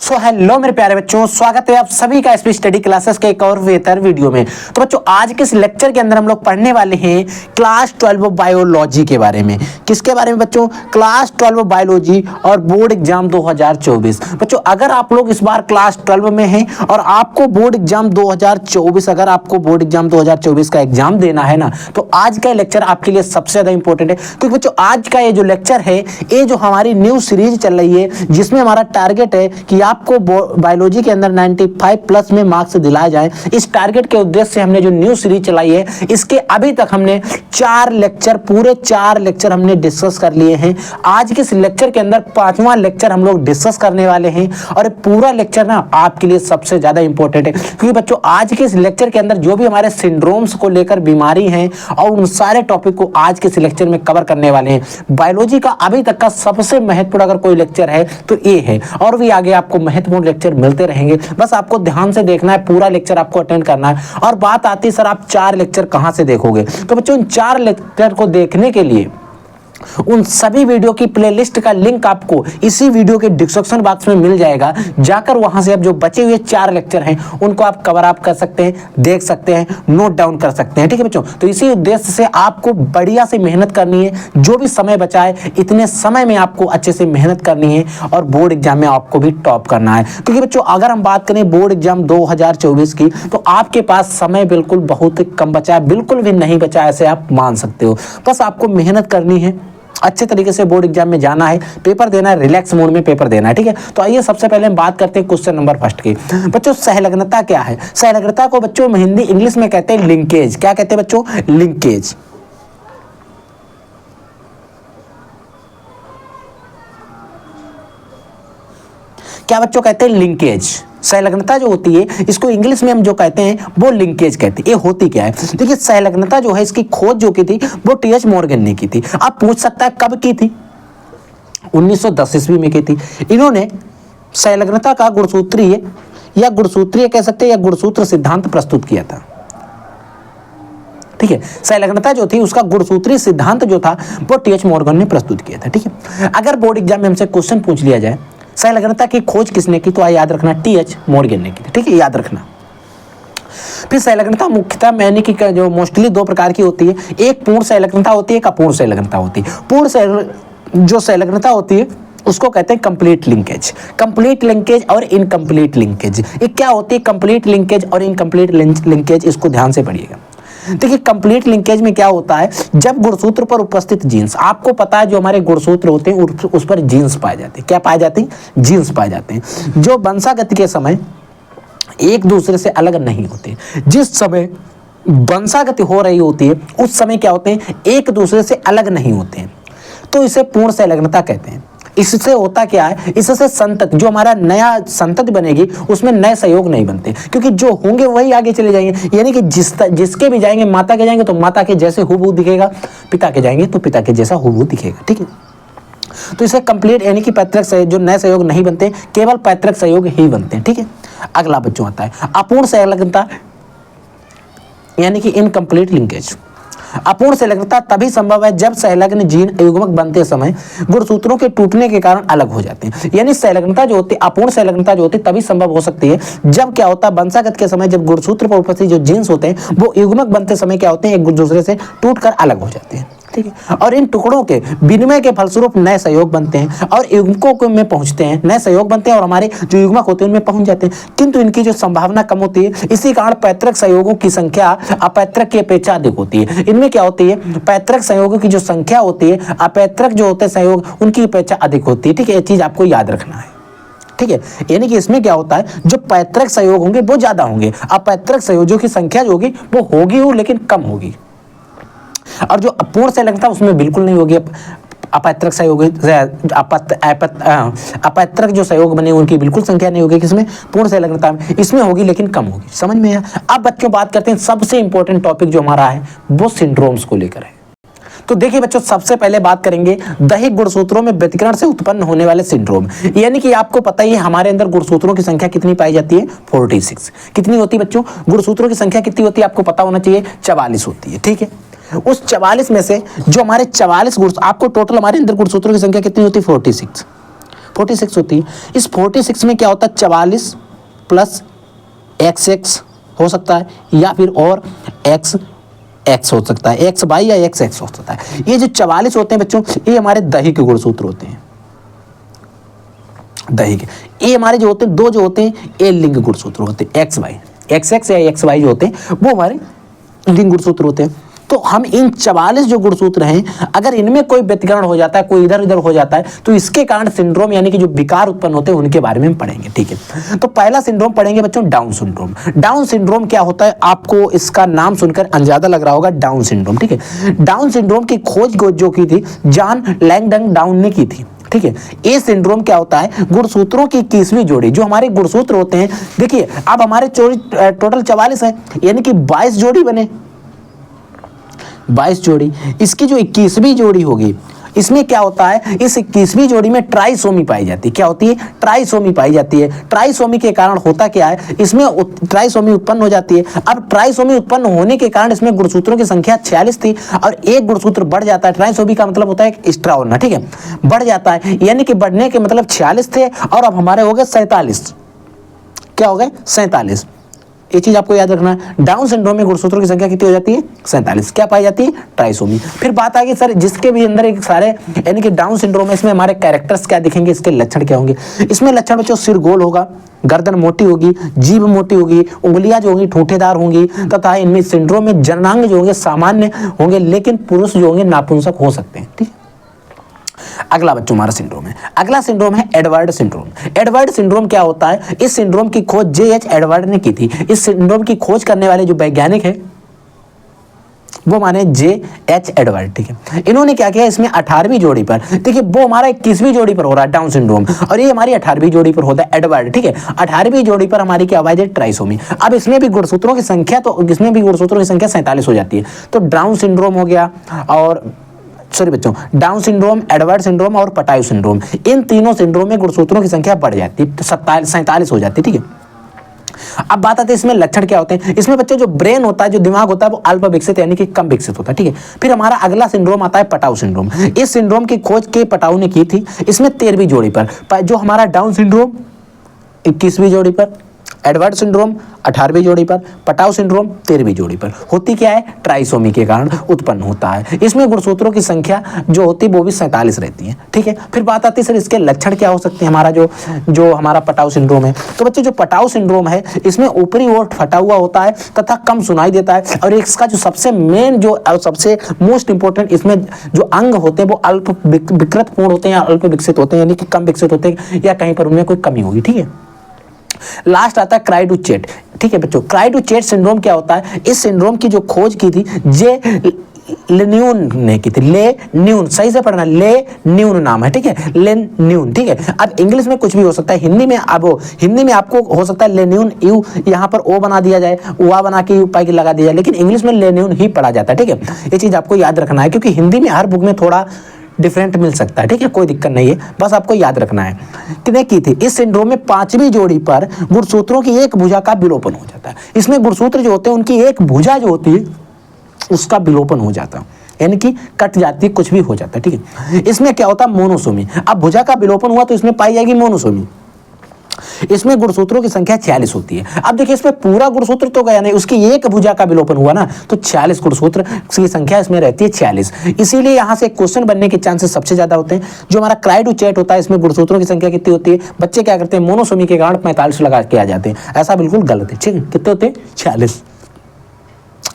So hello मेरे प्यारे बच्चों, स्वागत है आप सभी का एसपी स्टडी क्लासेस के एक और बेहतर वीडियो में। तो बच्चों, आज के इस लेक्चर के अंदर हम लोग पढ़ने वाले हैं क्लास 12 बायोलॉजी के बारे में। किसके बारे में बच्चों? क्लास 12 बायोलॉजी और बोर्ड एग्जाम 2024। बच्चों, अगर आप लोग इस बार क्लास 12 में हैं और आपको बोर्ड एग्जाम 2024 अगर आपको बोर्ड एग्जाम 2024 का एग्जाम देना है ना, तो आज का लेक्चर आपके लिए सबसे ज्यादा इंपॉर्टेंट है। क्योंकि बच्चों, आज का ये जो लेक्चर है, ये जो हमारी न्यू सीरीज चल रही है, जिसमें हमारा टारगेट है कि आपको बायोलॉजी के अंदर 95 प्लस में मार्क्स दिलाए जाएं, इस टारगेट के उद्देश्य से हमने जो न्यू सीरीज चलाई है, इसके अभी तक हमने पूरे चार लेक्चर हमने डिस्कस कर लिए हैं। आज के इस लेक्चर के अंदर 5वां लेक्चर हम लोग डिस्कस करने वाले हैं और पूरा लेक्चर ना आपके लिए सबसे ज्यादा इंपॉर्टेंट है। क्योंकि बच्चों, आज के इस लेक्चर के अंदर जो भी हमारे सिंड्रोम्स को लेकर बीमारी हैं और उन सारे टॉपिक को आज के इस लेक्चर में कवर करने वाले हैं। बायोलॉजी का अभी तक का सबसे महत्वपूर्ण अगर कोई लेक्चर है तो ये है, और भी आगे आपको महत्वपूर्ण लेक्चर मिलते रहेंगे। बस आपको ध्यान से देखना है, पूरा लेक्चर आपको अटेंड करना है। और बात आती है सर, आप 4 लेक्चर कहां से देखोगे? तो बच्चों, इन 4 लेक्चर को देखने के लिए उन सभी वीडियो की प्लेलिस्ट का लिंक आपको इसी वीडियो के डिस्क्रिप्शन बॉक्स में मिल जाएगा। जाकर वहां से आप जो बचे हुए 4 लेक्चर हैं उनको आप कवर अप कर सकते हैं, देख सकते हैं, नोट डाउन कर सकते हैं। ठीक है बच्चों, तो इसी उद्देश्य से आपको बढ़िया से मेहनत करनी है। जो भी समय बचा है, इतने समय में आपको अच्छे से मेहनत करनी है और बोर्ड एग्जाम में आपको भी टॉप करना है। क्योंकि बच्चों, अगर हम बात करें बोर्ड एग्जाम 2024 की, तो आपके पास समय बिल्कुल बहुत कम बचा है, बिल्कुल भी नहीं बचा है, ऐसे आप मान सकते हो। बस आपको मेहनत करनी है, अच्छे तरीके से बोर्ड एग्जाम में जाना है, पेपर देना है, रिलैक्स मोड में पेपर देना है। ठीक है, तो आइए सबसे पहले हम बात करते हैं क्वेश्चन नंबर फर्स्ट की। बच्चों, सहलग्नता क्या है? सहलग्नता को बच्चों हिंदी इंग्लिश में कहते हैं लिंकेज। क्या कहते हैं बच्चों? लिंकेज। क्या बच्चों कहते हैं? लिंकेज। सहलग्नता जो होती है, इसको इंग्लिश में हम जो कहते हैं वो लिंकेज कहते हैं। ये होती क्या है? देखिए, सहलग्नता जो है, इसकी खोज जो की थी वो टी.एच. मॉर्गन ने की थी। आप पूछ सकता है कब की थी? 1910 ईस्वी में की थी। इन्होंने सहलग्नता का गुणसूत्रीय या गुणसूत्रीय कह सकते हैं या गुणसूत्र सिद्धांत प्रस्तुत किया था। ठीक है, सहलग्नता जो थी उसका गुणसूत्रीय सिद्धांत जो था वो टी.एच. मॉर्गन ने प्रस्तुत किया था। ठीक है, अगर बोर्ड एग्जाम में हमसे क्वेश्चन पूछ लिया जाए सहलग्नता की खोज किसने की, तो याद रखना टी.एच. मॉर्गन ने की थी। ठीक है, याद रखना। फिर सहलग्नता मुख्यतः मैंने की जो मोस्टली 2 प्रकार की होती है। एक पूर्ण सहलग्नता होती है, एक अपूर्ण सहलग्नता होती है। पूर्ण जो सहलग्नता होती है उसको कहते हैं कंप्लीट लिंकेज। कंप्लीट लिंकेज और इनकम्प्लीट लिंकेज, ये क्या होती है? कंप्लीट लिंकेज और इनकम्प्लीट लिंकेज, इसको ध्यान से पढ़िएगा। देखिए, कंप्लीट लिंकेज में क्या होता है, जब गुणसूत्र पर उपस्थित जीन्स, आपको पता है जो हमारे गुणसूत्र होते हैं उस पर जीन्स पाए जाते हैं। क्या पाए जाते हैं? जीन्स पाए जाते हैं, जो वंशागति के समय एक दूसरे से अलग नहीं होते। जिस समय वंशागति हो रही होती है उस समय क्या होते हैं? एक दूसरे से अलग नहीं होते हैं, तो इसे पूर्ण सहलग्नता कहते हैं। इससे होता क्या है, इससे संतति, जो हमारा नया संतति बनेगी उसमें नए सहयोग नहीं बनते, क्योंकि जो होंगे वही आगे चले जाएंगे। यानी कि जिसके भी जाएंगे, माता के जाएंगे तो माता के जैसे हुबहू दिखेगा, पिता के जाएंगे तो पिता के जैसा हुबहू दिखेगा। ठीक है, तो इसे कंप्लीट यानी कि पैतृक सहयोग, जो नए सहयोग नहीं बनते, केवल पैतृक सहयोग ही बनते हैं। ठीक है, अगला बच्चों आता है अपूर्ण सहलग्नता यानी कि इनकम्प्लीट लिंकेज। अपूर्ण सहलग्नता तभी संभव है जब सहलग्न जीन युग्मक बनते समय गुणसूत्रों के टूटने के कारण अलग हो जाते हैं। यानी सहलग्नता जो होती है, अपूर्ण सहलग्नता जो होती है तभी संभव हो सकती है जब क्या होता है, वंशागत के समय जब गुणसूत्र पर उपस्थित जो जीन्स होते हैं वो युग्मक बनते समय क्या होते हैं, एक दूसरे से टूटकर अलग हो जाते हैं। ठीक है, और इन टुकड़ों के विनिमय के फलस्वरूप नए सहयोग बनते हैं और युग्मकों में पहुंचते हैं, नए सहयोग बनते हैं और हमारे जो युग्मक होते हैं उनमें पहुंच जाते हैं। किंतु इनकी जो संभावना कम होती है, इसी कारण पैतृक सहयोगों की संख्या अपैतृक की अपेक्षा अधिक होती है। इनमें क्या होती है, पैतृक सहयोगों की जो संख्या होती है, अपैतृक जो होते हैं सहयोग, उनकी अपेक्षा अधिक होती है। ठीक है, ये चीज आपको याद रखना है। ठीक है, यानी कि इसमें क्या होता है, जो पैतृक सहयोग होंगे वो ज्यादा होंगे, अपैतृक सहयोगों की संख्या जो होगी वो होगी लेकिन कम होगी। और जो अपूर्ण सहलग्नता उसमें बिल्कुल नहीं होगी। अपैतृक सहयोग, अपैतृक जो सहयोग बने उनकी बिल्कुल संख्या नहीं होगी। किसमें? पूर्ण सहलग्नता में। इसमें होगी लेकिन कम होगी। समझ में आया? अब बच्चों बात करते हैं सबसे इंपॉर्टेंट टॉपिक जो हमारा है वो सिंड्रोम्स को लेकर है। तो देखिए बच्चों, सबसे पहले बात करेंगे दैहिक गुणसूत्रों में व्यतिकरण से उत्पन्न होने वाले सिंड्रोम। यानी कि आपको पता ही है हमारे अंदर गुणसूत्रों की संख्या कितनी पाई जाती है? 46। कितनी होती है बच्चों? गुणसूत्रों की संख्या कितनी होती है आपको पता होना चाहिए, 44 होती है। ठीक है, उस 44 में से जो हमारे 44 गुण, आपको टोटल हमारे अंदर गुणसूत्रों की संख्या कितनी होती है? 46। 46 होती है। इस 46 में क्या होता है 44 प्लस XX हो सकता है या फिर और XX हो सकता है, XY या XX हो सकता है। ये जो 44 होते हैं बच्चों, ये हमारे दही के गुणसूत्र होते हैं, दही के। ये हमारे जो होते हैं दो जो होते हैं ये लिंग गुणसूत्र होते हैं, XX या XY जो होते हैं वो हमारे लिंग गुणसूत्र होते हैं। तो हम इन 44 जो गुणसूत्र हैं, अगर इनमें कोई व्यतिकरण हो जाता है, कोई इधर उधर हो जाता है, तो इसके कारण सिंड्रोम यानी कि जो विकार उत्पन्न होते हैं उनके बारे में हम पढ़ेंगे। ठीक है, तो पहला सिंड्रोम पढ़ेंगे बच्चों डाउन सिंड्रोम। डाउन सिंड्रोम क्या होता है, आपको इसका नाम सुनकर अंदाजा लग रहा होगा, डाउन सिंड्रोम। ठीक है, डाउन सिंड्रोम की खोज जो की थी जॉन लैंगडन डाउन ने की थी। ठीक है, ये सिंड्रोम क्या होता है, गुणसूत्रों की 21वीं जोड़ी, जो हमारे गुणसूत्र होते हैं, देखिए अब हमारे टोटल 44 है, यानी कि 22 जोड़ी बने, 22 जोड़ी। इसकी जो 21वीं जोड़ी होगी, इसमें क्या होता है, इस 21वीं जोड़ी में ट्राइसोमी पाई जाती है। क्या होती है, ट्राइसोमी पाई जाती है। ट्राइसोमी के कारण होता क्या है, इसमें ट्राइसोमी उत्पन्न हो जाती है। अब ट्राइसोमी उत्पन्न होने के कारण इसमें गुणसूत्रों की संख्या 46 थी और एक गुणसूत्र बढ़ जाता है। ट्राइसोमी का मतलब होता है एक्स्ट्रा होना, ठीक है, बढ़ जाता है, यानी कि बढ़ने के मतलब 46 थे और अब हमारे हो गए 47। क्या हो गए, 47। ये चीज आपको याद रखना है। डाउन सिंड्रोम में गुणसूत्रों की संख्या कितनी हो जाती है, 47। क्या पाई जाती है, ट्राइसोमी। फिर बात आ गई सर जिसके भी अंदर एक सारे यानी कि डाउन सिंड्रोम है, इसमें हमारे कैरेक्टर्स क्या दिखेंगे, इसके लक्षण क्या होंगे। इसमें लक्षण बच्चों, सिर गोल होगा, गर्दन मोटी होगी, जीभ मोटी होगी, उंगलियां जो होंगी ठूठेदार होंगी, तथा इनमें सिंड्रोम में जननांग जो होंगे सामान्य होंगे, लेकिन पुरुष जो होंगे नापुंसक हो सकते हैं। ठीक है, अगला बच्चों हमारा सिंड्रोम है, अगला सिंड्रोम है एडवर्ड सिंड्रोम। एडवर्ड सिंड्रोम क्या होता है, इस सिंड्रोम की खोज J.H. एडवर्ड ने की थी। इस सिंड्रोम की खोज करने वाले जो वैज्ञानिक है वो माने J.H. एडवर्ड। ठीक है, इन्होंने क्या किया, इसमें 18वीं जोड़ी पर, देखिए वो हमारा 21वीं जोड़ी पर हो रहा है डाउन सिंड्रोम, और ये हमारी 18वीं जोड़ी पर होता है एडवर्ड। ठीक है, 18वीं जोड़ी पर हमारी क्या आवाज है, ट्राइसोमी। अब इसमें भी गुणसूत्रों की संख्या, तो इसमें भी गुणसूत्रों की संख्या 47 हो जाती है। तो डाउन सिंड्रोम हो गया, और सॉरी बच्चों, डाउन सिंड्रोम, एडवर्ड सिंड्रोम और पटायु सिंड्रोम, इन तीनों सिंड्रोम में गुणसूत्रों की संख्या बढ़ जाती है, 47 हो जाती है। ठीक है, अब बात आती है इसमें लक्षण क्या होते हैं। इसमें बच्चों जो ब्रेन होता है, जो दिमाग होता है, वो अल्प विकसित यानी कि कम विकसित होता है। ठीक है, फिर हमारा अगला सिंड्रोम आता है पटाऊ सिंड्रोम। इस सिंड्रोम की खोज के पटाऊ ने की थी, इसमें 13वीं जोड़ी पर। जो हमारा डाउन सिंड्रोम 21वीं जोड़ी पर, एडवर्ड सिंड्रोम 18वीं जोड़ी पर, पटाऊ सिंड्रोम 13वीं जोड़ी पर। होती क्या है, ट्राइसोमी के कारण उत्पन्न होता है। इसमें गुणसूत्रों की संख्या जो होती है वो भी 47 रहती है। ठीक है, फिर बात आती है सर इसके लक्षण क्या हो सकते हैं, हमारा जो हमारा पटाऊ सिंड्रोम है। तो बच्चों जो पटाऊ सिंड्रोम है, इसमें ऊपरी ओठ फटा हुआ होता है तथा कम सुनाई देता है, और इसका जो सबसे मेन जो सबसे मोस्ट इंपॉर्टेंट इसमें जो अंग होते हैं वो अल्प विकृत पूर्ण होते हैं या अल्प विकसित होते हैं, यानी कि कम विकसित होते हैं या कहीं पर उनमें कोई कमी होगी। ठीक है, लास्ट आता है क्राइडुचेट। ठीक है बच्चों, क्राइडुचेट सिंड्रोम क्या होता है, इस सिंड्रोम की जो खोज की थी J. लेन्यून ने की थी। लेन्यून, सही से पढ़ना, लेन्यून नाम है। ठीक है, लेन्यून। ठीक है, अब इंग्लिश में कुछ भी हो सकता है, हिंदी में अब हिंदी में आपको हो सकता है लेन्यून, यू यहाँ पर ओ बना दिया जाए, वा बना के यू पाई लगा दिया जाए, लेकिन इंग्लिश में लेन्यून ही पढ़ा जाता है। ठीक है, ये चीज आपको याद रखना है, क्योंकि हिंदी में हर बुक में थोड़ा डिफरेंट मिल सकता है। ठीक है, कोई दिक्कत नहीं है, बस आपको याद रखना है। कितने की थी, इस सिंड्रोम में 5वीं जोड़ी पर गुणसूत्रों की एक भुजा का विलोपन हो जाता है। इसमें गुणसूत्र जो होते हैं उनकी एक भुजा जो होती है उसका विलोपन हो जाता है, यानी कि कट जाती है, कुछ भी हो जाता है। ठीक है, इसमें क्या होता है, मोनोसोमी। अब भुजा का विलोपन हुआ तो इसमें पाई जाएगी मोनोसोमी। इसमें गुणसूत्रों की संख्या 46 होती है। अब देखिए इसमें पूरा गुणसूत्र तो गया नहीं, उसकी एक भुजा का विलोपन हुआ ना, तो 46 गुणसूत्र की संख्या इसमें रहती है 46। इसीलिए यहां से क्वेश्चन बनने के चांसेस सबसे ज्यादा होते हैं। जो हमारा क्राइडुचेट होता है, इसमें गुणसूत्रों की संख्या कितनी होती है, बच्चे क्या करते हैं, मोनोसोमी के कारण 45 लगा के आ जाते हैं, ऐसा बिल्कुल गलत है। ठीक है, कितने होते हैं, 46,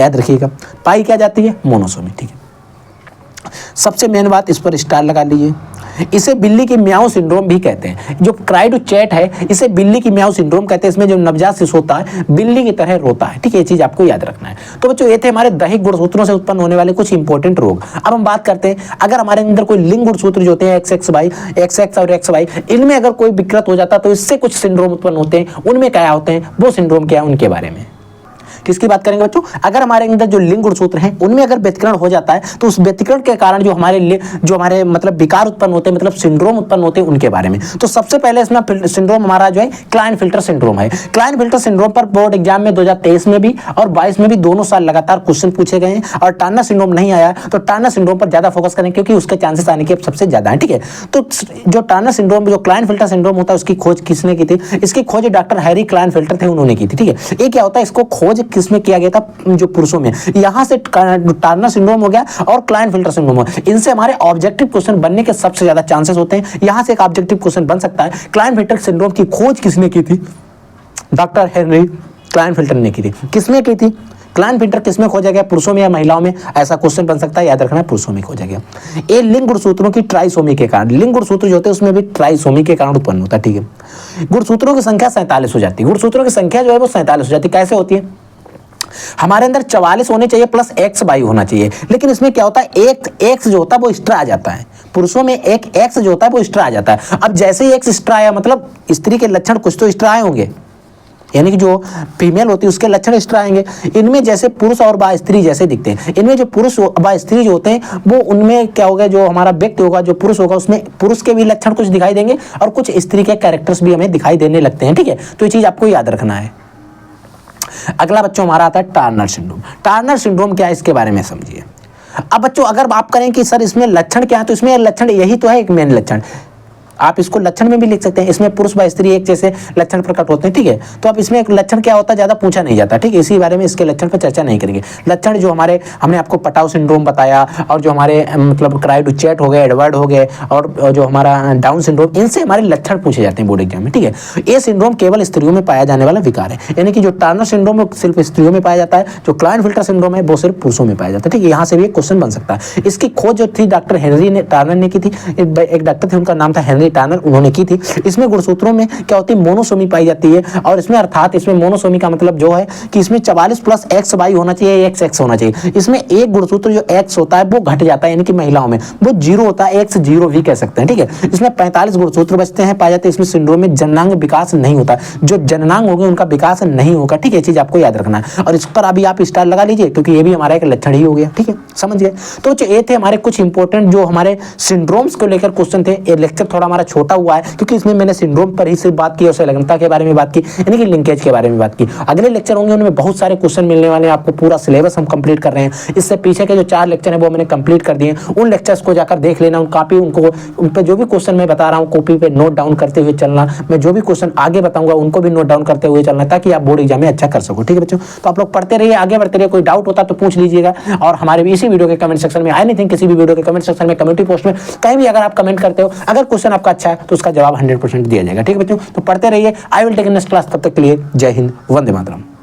याद रखिएगा। पाई क्या जाती है, मोनोसोमी। ठीक है, सबसे मेन बात, इस पर स्टार लगा लीजिए। इसे बिल्ली की म्याऊ सिंड्रोम भी कहते हैं। जो क्राइडुचेट है इसे बिल्ली की म्याऊ सिंड्रोम कहते हैं। इसमें जो नवजात शिशु होता है बिल्ली की तरह रोता है। ठीक है, ये चीज आपको याद रखना है। तो बच्चों ये थे हमारे दैहिक गुणसूत्रों से उत्पन्न होने वाले कुछ इंपॉर्टेंट रोग। अब हम बात करते हैं, अगर हमारे अंदर कोई लिंग गुणसूत्र जो होते हैं XXY, XX और XY, इनमें अगर कोई विकृत हो जाता तो इससे कुछ सिंड्रोम उत्पन्न होते हैं। उनमें क्या होते हैं, वो सिंड्रोम क्या है, उनके बारे में। किसकी बात करेंगे बच्चों? अगर हमारे अंदर जो लिंग गुणसूत्र हैं उनमें अगर व्यतिकरण हो जाता है तो उस व्यतिकरण के कारण जो हमारे मतलब विकार उत्पन्न होते हैं, मतलब सिंड्रोम उत्पन्न होते हैं, उनके बारे में। तो सबसे पहले इसमें सिंड्रोम हमारा जो है क्लाइनफिल्टर सिंड्रोम है। क्लाइनफिल्टर सिंड्रोम पर बोर्ड एग्जाम में 2023 में भी और 22 में भी दोनों साल लगातार क्वेश्चन पूछे गए हैं। और टार्नर सिंड्रोम नहीं आया तो टार्नर सिंड्रोम पर ज्यादा फोकस करें क्योंकि उसके चांसेस आने के सबसे ज्यादा है। ठीक है, तो जो टार्नर सिंड्रोम, जो क्लाइनफिल्टर सिंड्रोम होता है, उसकी खोज किसने की थी? इसकी खोज डॉक्टर हैरी क्लाइनफिल्टर थे, उन्होंने की थी। ठीक है, ये क्या होता है, इसको खोज किसमें किया गया था? जो पुरुषों में। यहां से टार्नर सिंड्रोम हो गया और क्लाइनफिल्टर सिंड्रोम हो गया। इनसे हमारे ऑब्जेक्टिव क्वेश्चन बनने के सबसे ज्यादा चांसेस होते हैं। यहां से एक ऑब्जेक्टिव क्वेश्चन बन सकता है, क्लाइनफिल्टर सिंड्रोम की खोज किसने की थी? डॉक्टर हेनरी क्लाइनफिल्टर ने की थी। किसमें की थी? क्लाइनफिल्टर किसमें खोजा गया? पुरुषों में या महिलाओं में? ऐसा क्वेश्चन बन सकता है, याद रखना, पुरुषों में खोजा गया। ये लिंग गुणसूत्रों की ट्राइसोमी के कारण, लिंग गुणसूत्र जो होते हैं उसमें भी ट्राइसोमी के कारण उत्पन्न होता है। ठीक है, गुणसूत्रों की संख्या 47 हो जाती है। गुणसूत्रों की संख्या जो है वो 47 हो जाती है। कैसे होती है? हमारे अंदर 44 होने चाहिए प्लस XY होना चाहिए, लेकिन इसमें क्या होता है, एक X जो होता है वो एक्स्ट्रा आ जाता है। पुरुषों में एक X जो होता है वो एक्स्ट्रा आ जाता है। अब जैसे ही X एक्स्ट्रा आया, मतलब स्त्री के लक्षण कुछ तो एक्स्ट्रा आए होंगे, यानी कि जो फीमेल होती है उसके लक्षण एक्स्ट्रा आएंगे। इनमें जैसे पुरुष और बा स्त्री जैसे दिखते हैं, इनमें जो पुरुष बा स्त्री जो होते हैं वो, उनमें क्या होगा, जो हमारा व्यक्ति होगा, जो पुरुष होगा, उसमें पुरुष के भी लक्षण कुछ दिखाई देंगे और कुछ स्त्री के कैरेक्टर्स भी हमें दिखाई देने लगते हैं। ठीक है, तो ये चीज आपको याद रखना है। अगला बच्चों हमारा आता है टार्नर सिंड्रोम। टार्नर सिंड्रोम क्या है, इसके बारे में समझिए। अब बच्चों अगर आप करें कि सर इसमें लक्षण क्या है, तो इसमें लक्षण यही तो है, एक मेन लक्षण। आप इसको लक्षण में भी लिख सकते हैं, इसमें पुरुष व स्त्री एक जैसे लक्षण प्रकट होते हैं। ठीक है, तो अब इसमें एक लक्षण क्या होता है ज्यादा पूछा नहीं जाता। ठीक है, इसी बारे में, इसके लक्षण पर चर्चा नहीं करेंगे। लक्षण जो हमने आपको पटाव सिंड्रोम बताया, और जो हमारे मतलब क्राइडुचेट हो गए, एडवर्ड हो गए, और जो हमारा डाउन सिंड्रोम, इनसे हमारे लक्षण पूछे जाते हैं बोर्ड एग्जाम में। ठीक है, ये सिंड्रोम केवल स्त्रियों में पाया जाने वाला विकार है, यानी कि जो टार्नर सिंड्रोम सिर्फ स्त्रियों में पाया जाता है, जो क्लाइनफिल्टर सिंड्रोम है वो सिर्फ पुरुषों में पाया जाता है। ठीक है, यहाँ से भी एक क्वेश्चन बन सकता है। इसकी खोज जो थी डॉक्टर हेनरी टार्नर ने की थी। एक डॉक्टर थे, उनका नाम था हेनरी टार्नर, उन्होंने की थी। इसमें गुणसूत्रों में क्या होती है, मोनोसोमी पाई जाती है। और इसमें अर्थात इसमें मोनोसोमी का मतलब जो है कि इसमें 44 प्लस XY होना चाहिए, XX होना चाहिए। इसमें एक गुणसूत्र जो X होता है वो घट जाता है, यानी कि महिलाओं में वो 0 होता है, X 0 भी कह सकते हैं। ठीक है, इसमें 45 गुणसूत्र बचते हैं, पाए जाते हैं। इसमें सिंड्रोम में जननांग विकास नहीं होता, जो जननांग होंगे उनका विकास नहीं होगा। ठीक है, चीज आपको याद रखना है, और इस पर अभी आप स्टार लगा लीजिए क्योंकि ये भी हमारा एक लक्षण ही हो गया। ठीक है, समझ गए? तो ये थे हमारे कुछ इंपॉर्टेंट जो हमारे सिंड्रोम्स को लेकर क्वेश्चन थे। ये लेक्चर थोड़ा हमारा छोटा हुआ है क्योंकि इसमें मैंने सिंड्रोम पर ही सिर्फ बात की और संलग्नता के बारे में बात की, यानी कि लिंकेज के बारे में बात की। अगले लेक्चर होंगे उनमें बहुत सारे क्वेश्चन मिलने वाले हैं आपको, पूरा सिलेबस हम कंप्लीट कर रहे हैं। इससे पीछे के जो 4 लेक्चर हैं वो मैंने कंप्लीट कर दिए। उन लेक्चर्स को जाकर देख लेना, उन कॉपी उन पर जो भी क्वेश्चन मैं बता रहा हूँ कॉपी पे नोट डाउन करते हुए चलना। मैं जो भी क्वेश्चन आगे बताऊंगा उनको भी नोट डाउन करते हुए चलना, ताकि आप बोर्ड एग्जाम में अच्छा कर सको। ठीक है बच्चों, तो आप लोग पढ़ते रहिए, आगे बढ़ते रहिए। कोई डाउट होता तो पूछ लीजिएगा, और हमारे भी इसी वीडियो के कमेंट सेक्शन में, एनीथिंग किसी भी वीडियो के कमेंट सेक्शन में, कम्युनिटी पोस्ट में कहीं भी अगर आप कमेंट करते हो, अगर क्वेश्चन आपका अच्छा है तो उसका जवाब 100% दिया जाएगा। ठीक है बच्चों, तो पढ़ते रहिए। I will take next class. तब तक के लिए जय हिंद, वंदे मातरम।